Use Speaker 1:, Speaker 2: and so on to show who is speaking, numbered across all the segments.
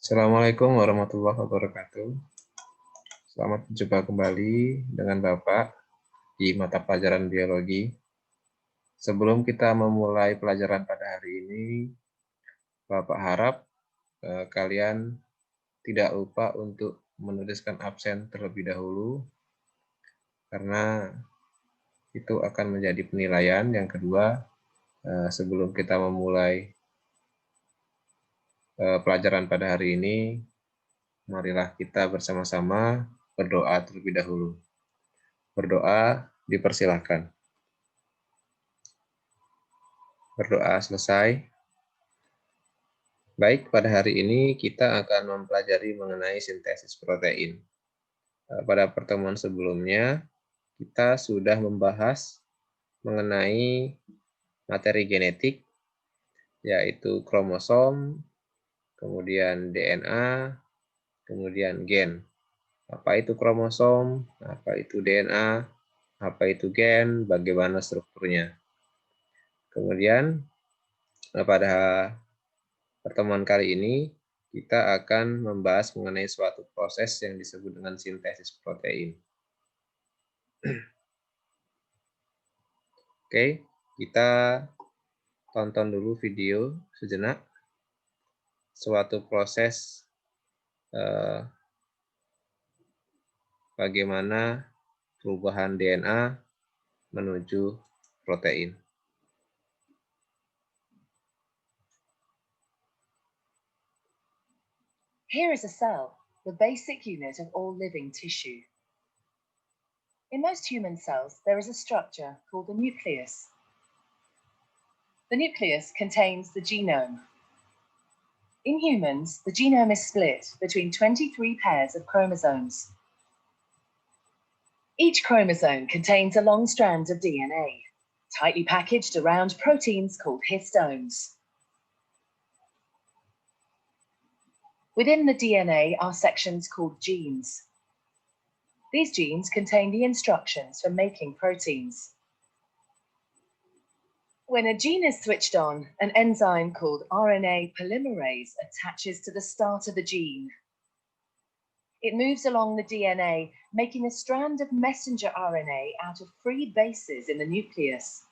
Speaker 1: Assalamualaikum warahmatullahi wabarakatuh. Selamat berjumpa kembali dengan Bapak di mata pelajaran biologi. Sebelum kita memulai pelajaran pada hari ini, Bapak harap kalian tidak lupa untuk menuliskan absen terlebih dahulu, karena itu akan menjadi penilaian. Yang kedua, sebelum kita memulai pelajaran pada hari ini, marilah kita bersama-sama berdoa terlebih dahulu. Berdoa dipersilahkan. Berdoa selesai. Baik, pada hari ini kita akan mempelajari mengenai sintesis protein. Pada pertemuan sebelumnya, kita sudah membahas mengenai materi genetik, yaitu kromosom, kemudian DNA, kemudian gen. Apa itu kromosom, apa itu DNA, apa itu gen, bagaimana strukturnya. Kemudian pada pertemuan kali ini kita akan membahas mengenai suatu proses yang disebut dengan sintesis protein. Oke, kita tonton dulu video sejenak. Suatu proses bagaimana perubahan DNA menuju protein.
Speaker 2: Here is a cell, the basic unit of all living tissue. In most human cells, there is a structure called the nucleus. The nucleus contains the genome. In humans, the genome is split between 23 pairs of chromosomes. Each chromosome contains a long strand of DNA, tightly packaged around proteins called histones. Within the DNA are sections called genes. These genes contain the instructions for making proteins. When a gene is switched on, an enzyme called RNA polymerase attaches to the start of the gene. It moves along the DNA, making a strand of messenger RNA out of free bases in the nucleus.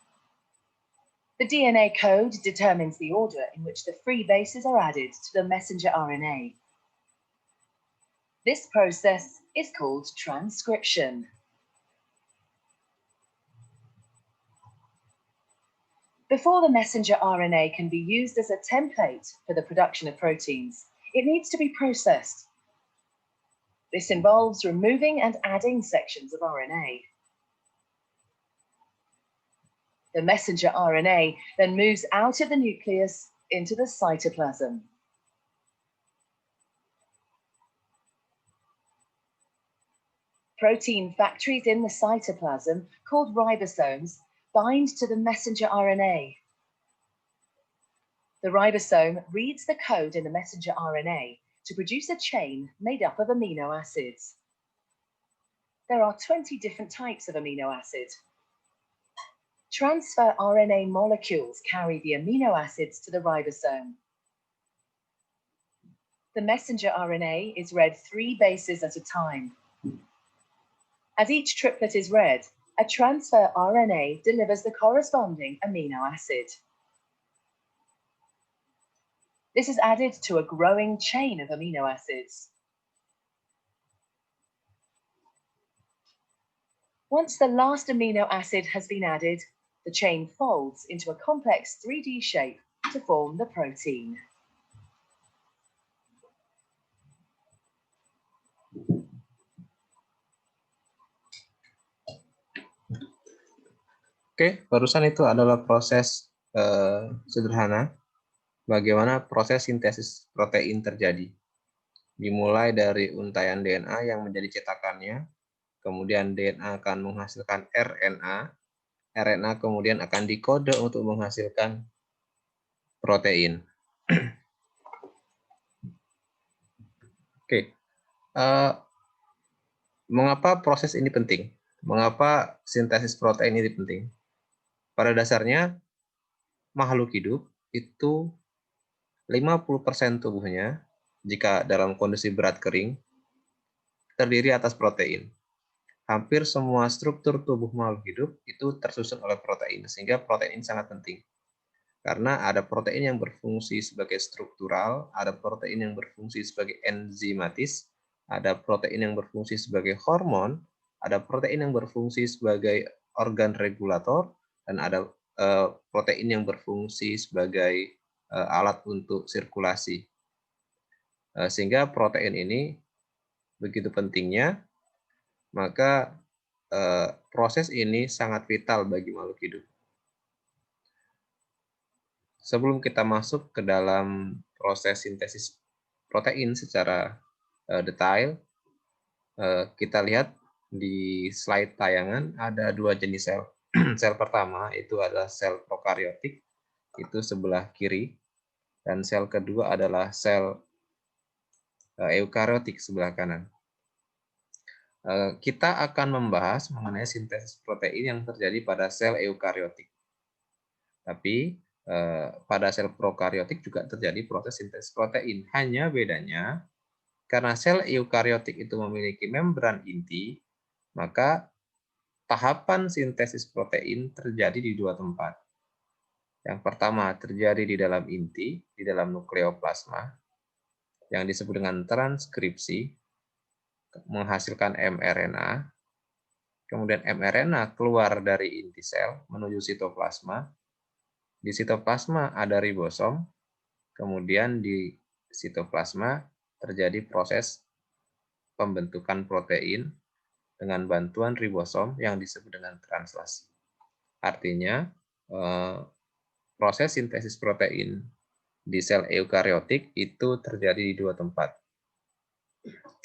Speaker 2: The DNA code determines the order in which the free bases are added to the messenger RNA. This process is called transcription. Before the messenger RNA can be used as a template for the production of proteins, it needs to be processed. This involves removing and adding sections of RNA. The messenger RNA then moves out of the nucleus into the cytoplasm. Protein factories in the cytoplasm, called ribosomes, bind to the messenger RNA. The ribosome reads the code in the messenger RNA to produce a chain made up of amino acids. There are 20 different types of amino acid. Transfer RNA molecules carry the amino acids to the ribosome. The messenger RNA is read 3 bases at a time. As each triplet is read, a transfer RNA delivers the corresponding amino acid. This is added to a growing chain of amino acids. Once the last amino acid has been added, the chain folds into a complex 3D shape to form the protein.
Speaker 1: Oke, barusan itu adalah proses sederhana bagaimana proses sintesis protein terjadi. Dimulai dari untaian DNA yang menjadi cetakannya, kemudian DNA akan menghasilkan RNA, RNA kemudian akan dikode untuk menghasilkan protein. Oke, mengapa proses ini penting? Mengapa sintesis protein ini penting? Pada dasarnya, makhluk hidup itu 50% tubuhnya jika dalam kondisi berat kering, terdiri atas protein. Hampir semua struktur tubuh makhluk hidup itu tersusun oleh protein, sehingga protein sangat penting. Karena ada protein yang berfungsi sebagai struktural, ada protein yang berfungsi sebagai enzimatis, ada protein yang berfungsi sebagai hormon, ada protein yang berfungsi sebagai organ regulator, dan ada protein yang berfungsi sebagai alat untuk sirkulasi. Sehingga protein ini begitu pentingnya, maka proses ini sangat vital bagi makhluk hidup. Sebelum kita masuk ke dalam proses sintesis protein secara detail, kita lihat di slide tayangan ada dua jenis sel. Sel pertama itu adalah sel prokariotik, itu sebelah kiri, dan sel kedua adalah sel eukariotik sebelah kanan. Kita akan membahas mengenai sintesis protein yang terjadi pada sel eukariotik. Tapi pada sel prokariotik juga terjadi proses sintesis protein. Hanya bedanya, karena sel eukariotik itu memiliki membran inti, maka tahapan sintesis protein terjadi di dua tempat. Yang pertama terjadi di dalam inti, di dalam nukleoplasma, yang disebut dengan transkripsi, menghasilkan mRNA. Kemudian mRNA keluar dari inti sel menuju sitoplasma. Di sitoplasma ada ribosom, kemudian di sitoplasma terjadi proses pembentukan protein dengan bantuan ribosom yang disebut dengan translasi. Artinya, proses sintesis protein di sel eukariotik itu terjadi di dua tempat.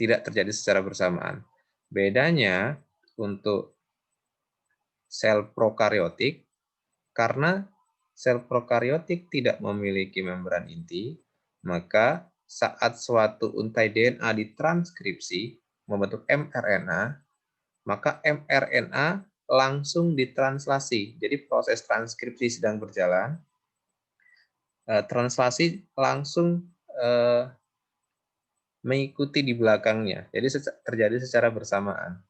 Speaker 1: Tidak terjadi secara bersamaan. Bedanya untuk sel prokariotik, karena sel prokariotik tidak memiliki membran inti, maka saat suatu untai DNA ditranskripsi membentuk mRNA, maka mRNA langsung ditranslasi. Jadi proses transkripsi sedang berjalan, translasi langsung mengikuti di belakangnya. Jadi terjadi secara bersamaan.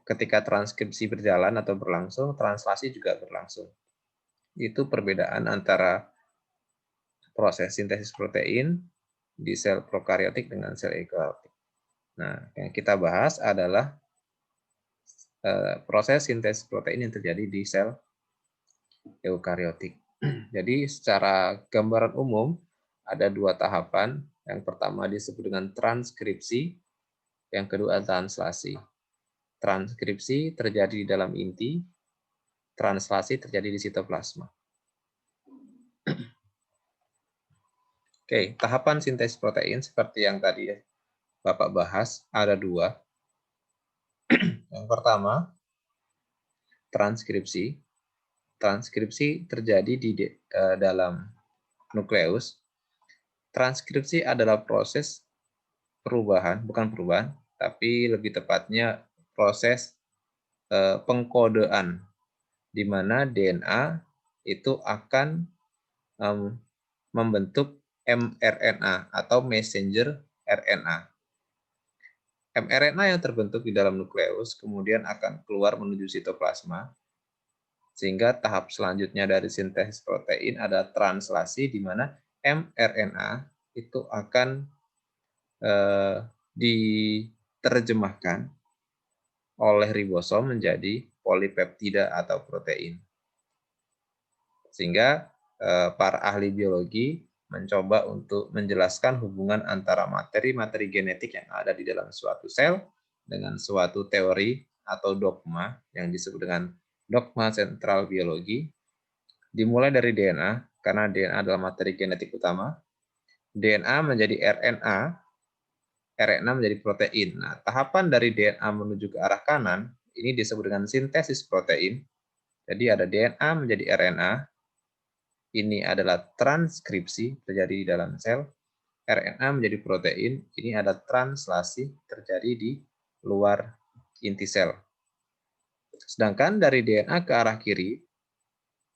Speaker 1: Ketika transkripsi berjalan atau berlangsung, translasi juga berlangsung. Itu perbedaan antara proses sintesis protein di sel prokariotik dengan sel eukariotik. Nah, yang kita bahas adalah proses sintesis protein yang terjadi di sel eukariotik. Jadi secara gambaran umum ada dua tahapan. Yang pertama disebut dengan transkripsi, yang kedua translasi. Transkripsi terjadi di dalam inti, translasi terjadi di sitoplasma. Oke, tahapan sintesis protein seperti yang tadi Bapak bahas ada dua. Yang pertama, transkripsi. Transkripsi terjadi di dalam nukleus. Transkripsi adalah proses perubahan, bukan perubahan, tapi lebih tepatnya proses pengkodean, di mana DNA itu akan membentuk mRNA atau messenger RNA. mRNA yang terbentuk di dalam nukleus kemudian akan keluar menuju sitoplasma, sehingga tahap selanjutnya dari sintesis protein ada translasi, di mana mRNA itu akan diterjemahkan oleh ribosom menjadi polipeptida atau protein. Sehingga para ahli biologi mencoba untuk menjelaskan hubungan antara materi-materi genetik yang ada di dalam suatu sel dengan suatu teori atau dogma yang disebut dengan dogma sentral biologi, dimulai dari DNA, karena DNA adalah materi genetik utama, DNA menjadi RNA, RNA menjadi protein. Nah, tahapan dari DNA menuju ke arah kanan, ini disebut dengan sintesis protein. Jadi ada DNA menjadi RNA, ini adalah transkripsi terjadi di dalam sel, RNA menjadi protein, ini ada translasi terjadi di luar inti sel. Sedangkan dari DNA ke arah kiri,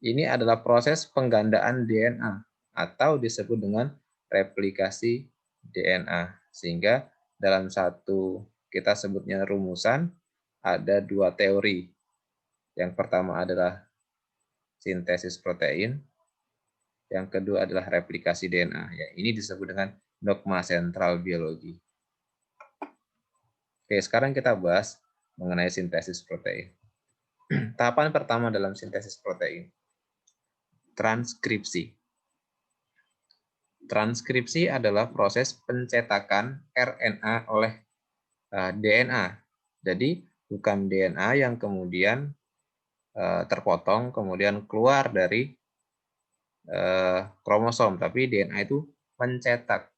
Speaker 1: ini adalah proses penggandaan DNA atau disebut dengan replikasi DNA. Sehingga dalam satu kita sebutnya rumusan ada dua teori. Yang pertama adalah sintesis protein, yang kedua adalah replikasi DNA. Ya, ini disebut dengan dogma sentral biologi. Oke, sekarang kita bahas mengenai sintesis protein. Tahapan pertama dalam sintesis protein, transkripsi. Transkripsi adalah proses pencetakan RNA oleh DNA. Jadi bukan DNA yang kemudian terpotong kemudian keluar dari kromosom, tapi DNA itu mencetak.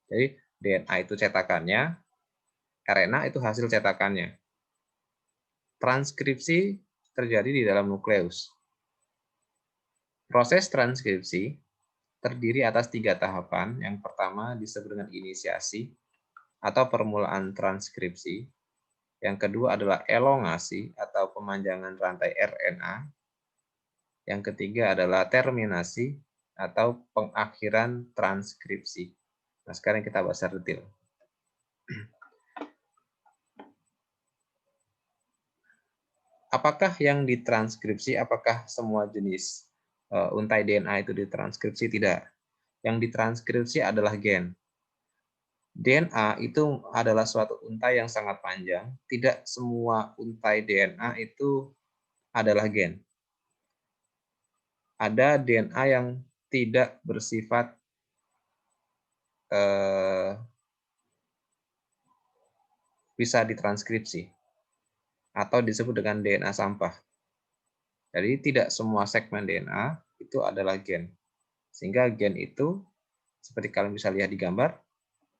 Speaker 1: Jadi DNA itu cetakannya, RNA itu hasil cetakannya. Transkripsi terjadi di dalam nukleus. Proses transkripsi terdiri atas 3 tahapan. Yang pertama disebut dengan inisiasi atau permulaan transkripsi. Yang kedua adalah elongasi atau pemanjangan rantai RNA. Yang ketiga adalah terminasi atau pengakhiran transkripsi. Nah, sekarang kita bahas secara detail. Apakah yang ditranskripsi, apakah semua jenis untai DNA itu ditranskripsi? Tidak. Yang ditranskripsi adalah gen. DNA itu adalah suatu untai yang sangat panjang. Tidak semua untai DNA itu adalah gen. Ada DNA yang tidak bersifat bisa ditranskripsi atau disebut dengan DNA sampah. Jadi tidak semua segmen DNA itu adalah gen. Sehingga gen itu seperti kalian bisa lihat di gambar,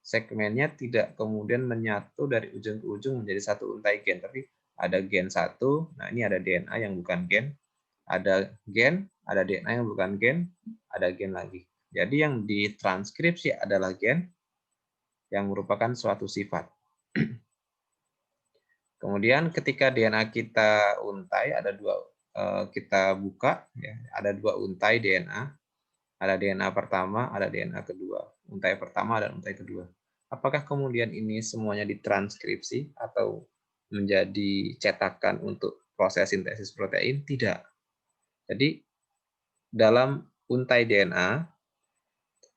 Speaker 1: segmennya tidak kemudian menyatu dari ujung ke ujung menjadi satu untai gen, tapi ada gen satu. Nah, ini ada DNA yang bukan gen, ada gen, ada DNA yang bukan gen, ada gen lagi. Jadi yang ditranskripsi adalah gen yang merupakan suatu sifat. Kemudian ketika DNA kita untai, ada dua, kita buka, ya, ada dua untai DNA. Ada DNA pertama, ada DNA kedua. Untai pertama dan untai kedua. Apakah kemudian ini semuanya ditranskripsi atau menjadi cetakan untuk proses sintesis protein? Tidak. Jadi dalam untai DNA,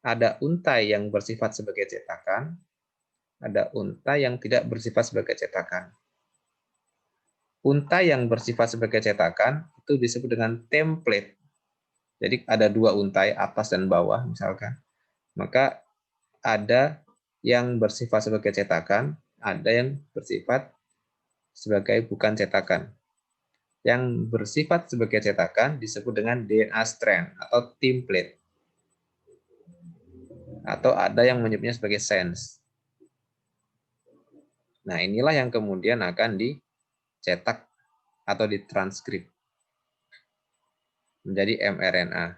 Speaker 1: ada untai yang bersifat sebagai cetakan, ada untai yang tidak bersifat sebagai cetakan. Untai yang bersifat sebagai cetakan itu disebut dengan template. Jadi ada dua untai, atas dan bawah misalkan. Maka ada yang bersifat sebagai cetakan, ada yang bersifat sebagai bukan cetakan. Yang bersifat sebagai cetakan disebut dengan DNA strand atau template. Atau ada yang menyebutnya sebagai sense. Nah, inilah yang kemudian akan dicetak atau ditranskrip menjadi mRNA.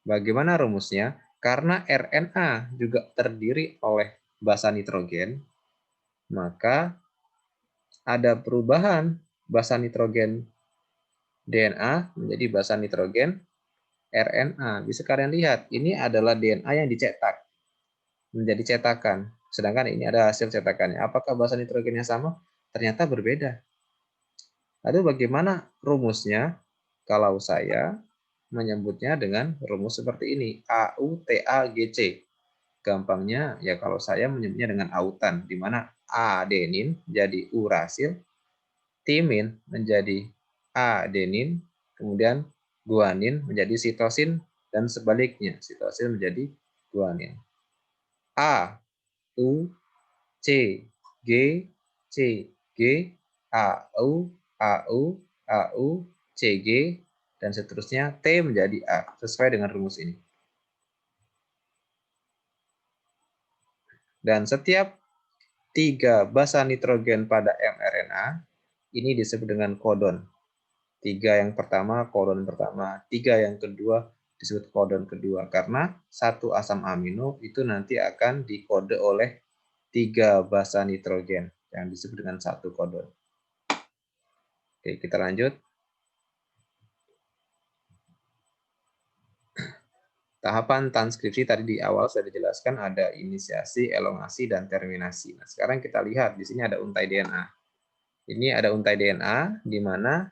Speaker 1: Bagaimana rumusnya? Karena RNA juga terdiri oleh basa nitrogen, maka ada perubahan basa nitrogen DNA menjadi basa nitrogen RNA. Bisa kalian lihat, ini adalah DNA yang dicetak menjadi cetakan. Sedangkan ini ada hasil cetakannya. Apakah basa nitrogennya sama? Ternyata berbeda. Lalu bagaimana rumusnya? Kalau saya menyebutnya dengan rumus seperti ini, AUTAGC. Gampangnya ya kalau saya menyebutnya dengan autan, di mana adenin jadi urasil, timin menjadi adenin, kemudian guanin menjadi sitosin, dan sebaliknya, sitosin menjadi guanin. A, U, C, G, C, G, A, U, A, U, A, U, C, G, dan seterusnya T menjadi A, sesuai dengan rumus ini. Dan setiap 3 basa nitrogen pada mRNA, ini disebut dengan kodon. 3 yang pertama, kodon pertama. 3 yang kedua, disebut kodon kedua. Karena satu asam amino itu nanti akan dikode oleh 3 basa nitrogen, yang disebut dengan satu kodon. Oke, kita lanjut. Tahapan transkripsi tadi di awal sudah dijelaskan ada inisiasi, elongasi, dan terminasi. Nah, sekarang kita lihat di sini ada untai DNA. Ini ada untai DNA di mana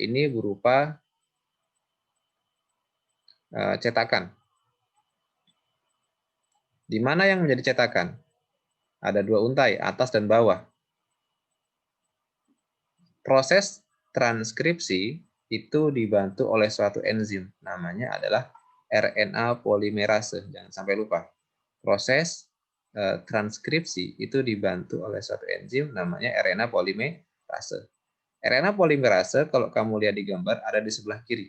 Speaker 1: ini berupa cetakan. Di mana yang menjadi cetakan? Ada dua untai, atas dan bawah. Proses transkripsi itu dibantu oleh suatu enzim, namanya adalah RNA polimerase. Jangan sampai lupa. Proses transkripsi itu dibantu oleh suatu enzim, namanya RNA polimerase. RNA polimerase, kalau kamu lihat di gambar, ada di sebelah kiri.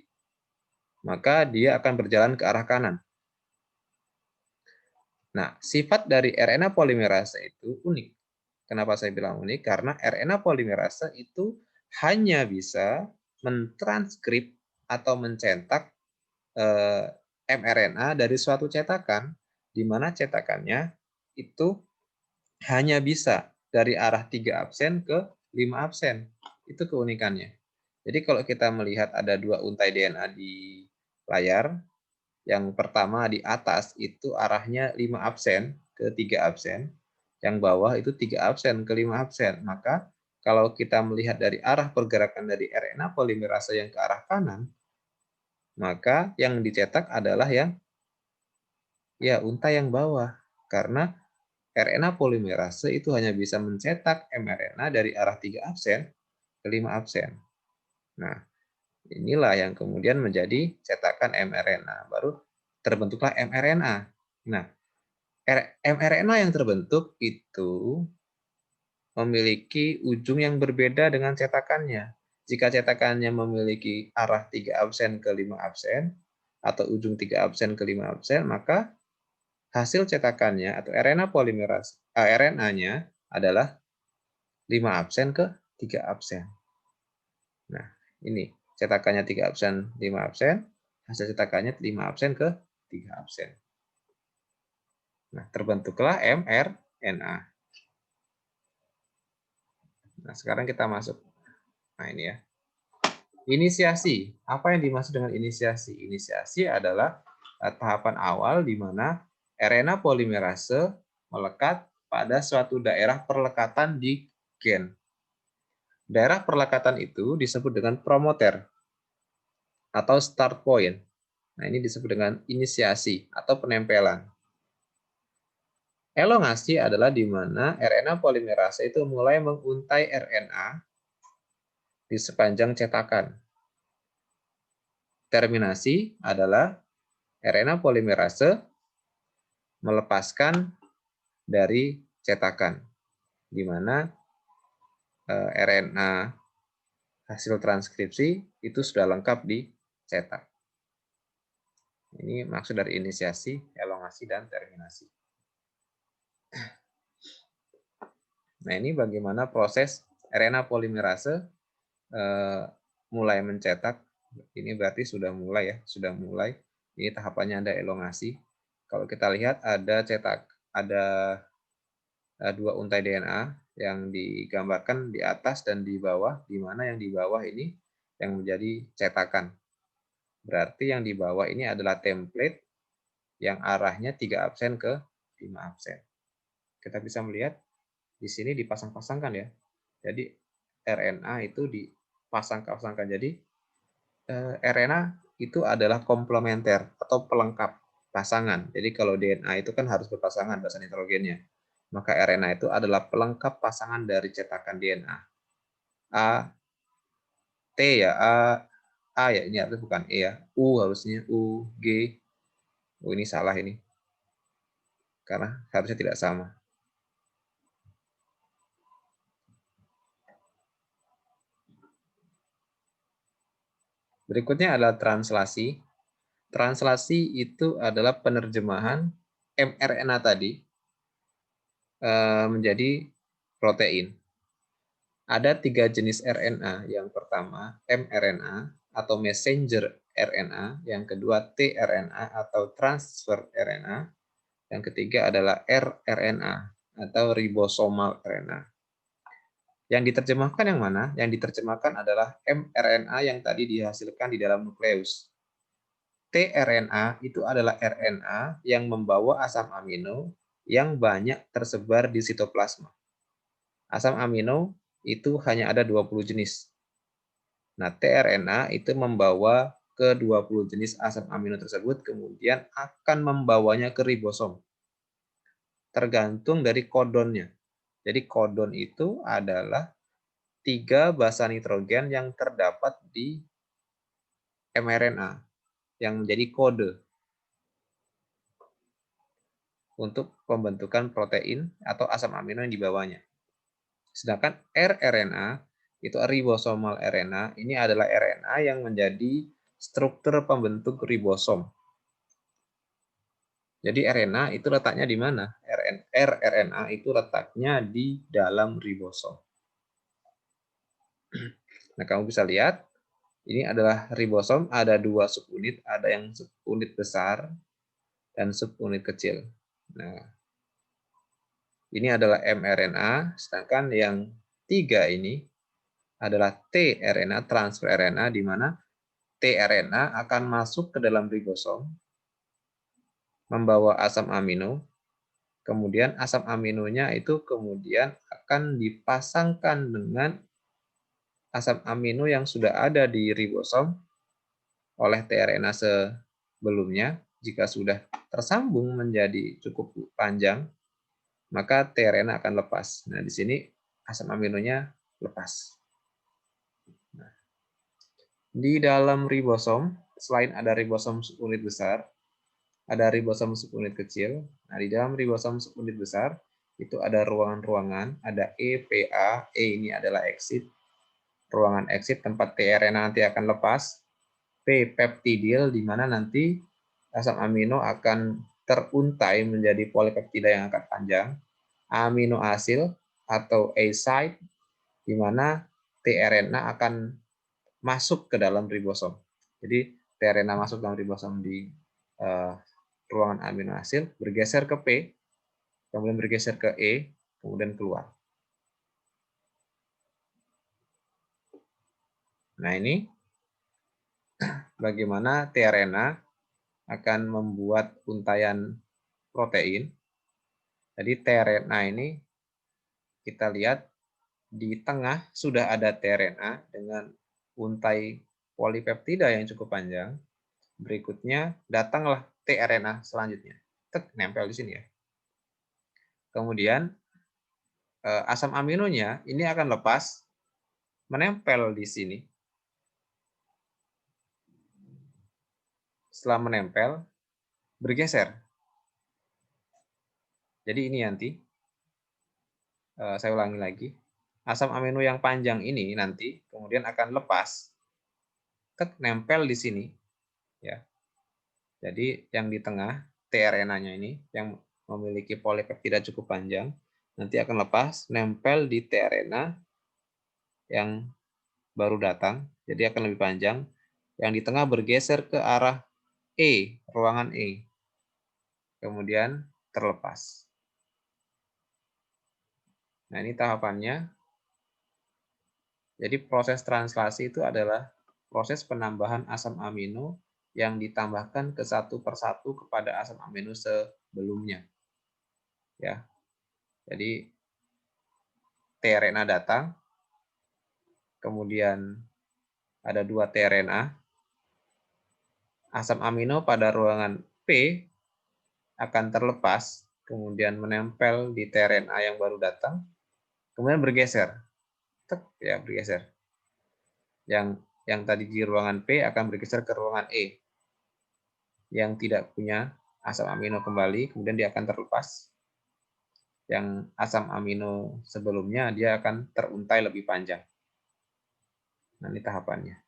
Speaker 1: Maka dia akan berjalan ke arah kanan. Nah, sifat dari RNA polimerase itu unik. Kenapa saya bilang unik? Karena RNA polimerase itu hanya bisa mentranskrip atau mencetak mRNA dari suatu cetakan, di mana cetakannya itu hanya bisa dari arah 3 absen ke 5 absen. Itu keunikannya. Jadi kalau kita melihat ada dua untai DNA di layar, yang pertama di atas itu arahnya 5 absen ke 3 absen, yang bawah itu 3 absen ke 5 absen. Maka kalau kita melihat dari arah pergerakan dari RNA polimerase yang ke arah kanan, maka yang dicetak adalah yang untai yang bawah. Karena RNA polimerase itu hanya bisa mencetak mRNA dari arah 3 absen ke 5 absen. Nah, inilah yang kemudian menjadi cetakan mRNA. Baru terbentuklah mRNA. Nah, mRNA yang terbentuk itu memiliki ujung yang berbeda dengan cetakannya. Jika cetakannya memiliki arah 3 absen ke 5 absen, atau ujung 3 absen ke 5 absen, maka hasil cetakannya atau RNA polimerase RNA-nya adalah 5 absen ke 3 absen. Nah, ini cetakannya 3 absen, 5 absen, hasil cetakannya 5 absen ke 3 absen. Nah, terbentuklah mRNA. Nah, sekarang kita masuk. Nah, ini ya. Inisiasi. Apa yang dimaksud dengan inisiasi? Inisiasi adalah tahapan awal di mana RNA polimerase melekat pada suatu daerah perlekatan di gen. Daerah perlekatan itu disebut dengan promoter atau start point. Nah, ini disebut dengan inisiasi atau penempelan. Elongasi adalah di mana RNA polimerase itu mulai menguntai RNA di sepanjang cetakan. Terminasi adalah RNA polimerase melepaskan dari cetakan, di mana RNA hasil transkripsi itu sudah lengkap dicetak. Ini maksud dari inisiasi, elongasi, dan terminasi. Nah, ini bagaimana proses RNA polimerase mulai mencetak. Ini berarti sudah mulai ya, sudah mulai. Ini tahapannya ada elongasi. Kalau kita lihat ada dua untai DNA yang digambarkan di atas dan di bawah, di mana yang di bawah ini yang menjadi cetakan. Berarti yang di bawah ini adalah template yang arahnya 3 absen ke 5 absen. Kita bisa melihat di sini dipasang-pasangkan ya. Jadi RNA itu dipasang-pasangkan. Jadi RNA itu adalah komplementer atau pelengkap pasangan. Jadi kalau DNA itu kan harus berpasangan basa nitrogennya. Maka RNA itu adalah pelengkap pasangan dari cetakan DNA. A, T ya, A ya, ini harusnya bukan E ya. U harusnya, U, G. Oh, ini salah ini. Karena harusnya tidak sama. Berikutnya adalah translasi. Translasi itu adalah penerjemahan mRNA tadi menjadi protein. Ada 3 jenis RNA. Yang pertama mRNA atau messenger RNA, yang kedua tRNA atau transfer RNA, yang ketiga adalah rRNA atau ribosomal RNA. Yang diterjemahkan yang mana? Yang diterjemahkan adalah mRNA yang tadi dihasilkan di dalam nukleus. tRNA itu adalah RNA yang membawa asam amino yang banyak tersebar di sitoplasma. Asam amino itu hanya ada 20 jenis. Nah, tRNA itu membawa ke 20 jenis asam amino tersebut, kemudian akan membawanya ke ribosom. Tergantung dari kodonnya. Jadi kodon itu adalah 3 basa nitrogen yang terdapat di mRNA yang menjadi kode untuk pembentukan protein atau asam amino yang dibawanya. Sedangkan rRNA itu ribosomal RNA, ini adalah RNA yang menjadi struktur pembentuk ribosom. Jadi RNA itu letaknya di mana? rRNA itu letaknya di dalam ribosom. Nah, kamu bisa lihat, ini adalah ribosom, ada 2 subunit, ada yang subunit besar dan subunit kecil. Nah, ini adalah mRNA, sedangkan yang 3 ini adalah tRNA, transfer RNA, di mana tRNA akan masuk ke dalam ribosom, membawa asam amino, kemudian asam aminonya itu kemudian akan dipasangkan dengan asam amino yang sudah ada di ribosom oleh tRNA sebelumnya. Jika sudah tersambung menjadi cukup panjang, maka tRNA akan lepas. Nah, di sini asam aminonya lepas. Nah, di dalam ribosom, selain ada ribosom subunit besar, ada ribosom subunit kecil. Nah, di dalam ribosom subunit besar, itu ada ruangan-ruangan, ada EPA, E ini adalah exit, ruangan exit tempat tRNA nanti akan lepas, P peptidil, di mana nanti asam amino akan teruntai menjadi polipeptida yang akan panjang, amino asil atau A site, di mana tRNA akan masuk ke dalam ribosom. Jadi tRNA masuk dalam ribosom di ruangan amino asil, bergeser ke P, kemudian bergeser ke E, kemudian keluar. Nah, ini bagaimana tRNA akan membuat untaian protein. Jadi tRNA ini kita lihat di tengah sudah ada tRNA dengan untai polipeptida yang cukup panjang. Berikutnya datanglah tRNA selanjutnya. Tek, nempel di sini ya. Kemudian asam aminonya ini akan lepas, menempel di sini. Setelah menempel, bergeser. Jadi ini nanti, saya ulangi lagi, asam amino yang panjang ini nanti kemudian akan lepas, nempel di sini, ya. Jadi yang di tengah tRNA-nya ini yang memiliki polipeptida cukup panjang nanti akan lepas, nempel di tRNA yang baru datang, jadi akan lebih panjang. Yang di tengah bergeser ke arah E, ruangan E, kemudian terlepas. Nah, ini tahapannya. Jadi proses translasi itu adalah proses penambahan asam amino yang ditambahkan ke satu persatu kepada asam amino sebelumnya. Ya. Jadi tRNA datang, kemudian ada 2 tRNA, asam amino pada ruangan P akan terlepas, kemudian menempel di tRNA yang baru datang, kemudian bergeser. Ya, bergeser. Yang tadi di ruangan P akan bergeser ke ruangan E yang tidak punya asam amino kembali, kemudian dia akan terlepas. Yang asam amino sebelumnya dia akan teruntai lebih panjang. Nah, ini tahapannya.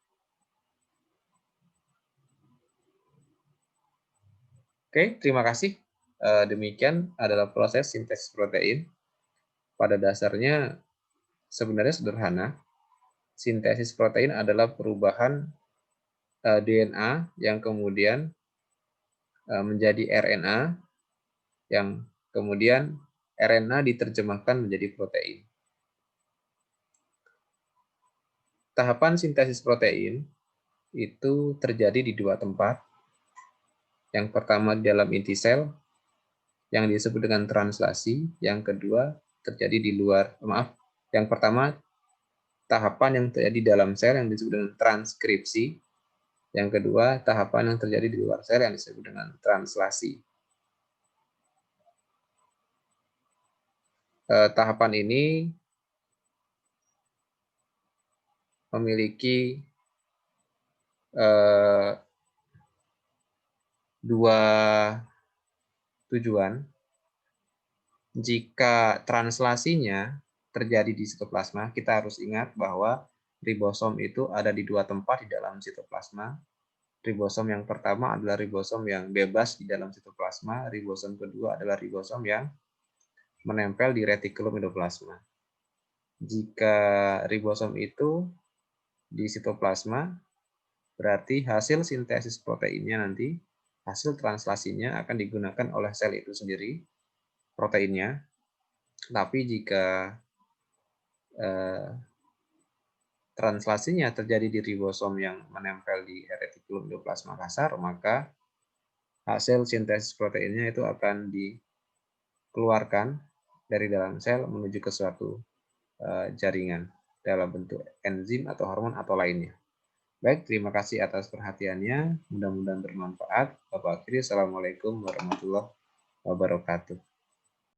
Speaker 1: Oke, terima kasih. Demikian adalah proses sintesis protein. Pada dasarnya sebenarnya sederhana. Sintesis protein adalah perubahan DNA yang kemudian menjadi RNA, yang kemudian RNA diterjemahkan menjadi protein. Tahapan sintesis protein itu terjadi di 2 tempat. Yang pertama di dalam inti sel yang disebut dengan translasi, yang kedua terjadi di luar, yang pertama tahapan yang terjadi di dalam sel yang disebut dengan transkripsi, yang kedua tahapan yang terjadi di luar sel yang disebut dengan translasi. Tahapan ini memiliki dua tujuan. Jika translasinya terjadi di sitoplasma, kita harus ingat bahwa ribosom itu ada di dua tempat di dalam sitoplasma. Ribosom yang pertama adalah ribosom yang bebas di dalam sitoplasma, ribosom kedua adalah ribosom yang menempel di retikulum endoplasma. Jika ribosom itu di sitoplasma, berarti hasil sintesis proteinnya nanti, hasil translasinya akan digunakan oleh sel itu sendiri, proteinnya. Tapi jika translasinya terjadi di ribosom yang menempel di retikulum endoplasma kasar, maka hasil sintesis proteinnya itu akan dikeluarkan dari dalam sel menuju ke suatu jaringan dalam bentuk enzim atau hormon atau lainnya. Baik, terima kasih atas perhatiannya. Mudah-mudahan bermanfaat. Bapak akhiri, Assalamualaikum warahmatullahi wabarakatuh.